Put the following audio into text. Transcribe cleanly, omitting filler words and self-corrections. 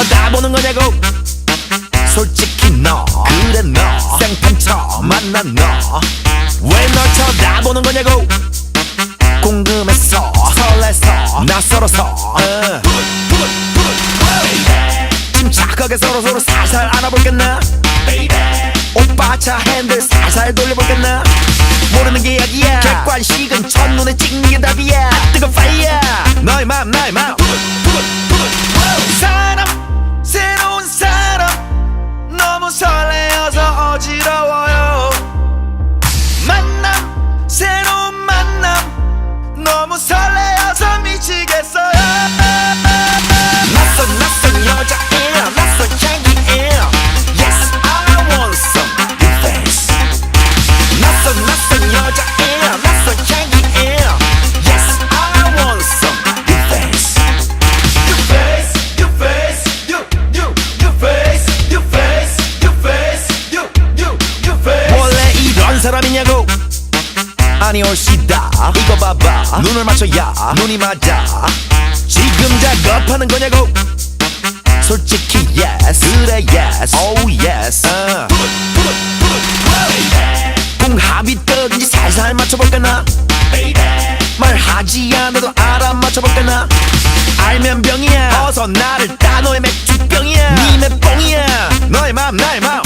쳐다보는 거냐고. 솔직히 너 그래 너 생판 처음 만난 너 왜 널 쳐다보는 거냐고. 궁금해서 설레서 낯설어서 침착하게 서로 살살 알아볼겠나. 오빠 차 핸들 살살 돌려볼겠나. 모르는 게 약이야. 객관식은 첫눈에 찍는 게 답이야. 뜨거운 파이어 너의 맘 나의 맘. 사람 새로운 사람 너무 설레어서 어지러워요. 만남 새로운 만남 너무 설레어서 미치겠어요. 낯선 여자예요. 낯선 향기예요. Yes I want some new face. 낯선 여자예요. 낯선 향기예요. Yes I want some new face. New face, new face, new face, new face, new face, new face. 원래 이런 사람이냐고. 아니 올시다 이거 봐봐. 눈을 맞춰야 눈이 맞아. 지금 작업하는 거냐고. 솔직히 yes 그래 yes oh yes 궁합이 뜨든지 살살 맞춰볼까나. 말하지 않아도 알아맞혀볼까나. 알면 병이야. 어서 나를 따. 너의 맥주병이야. 니 맷뽕이야. 너의 맘 나의 맘.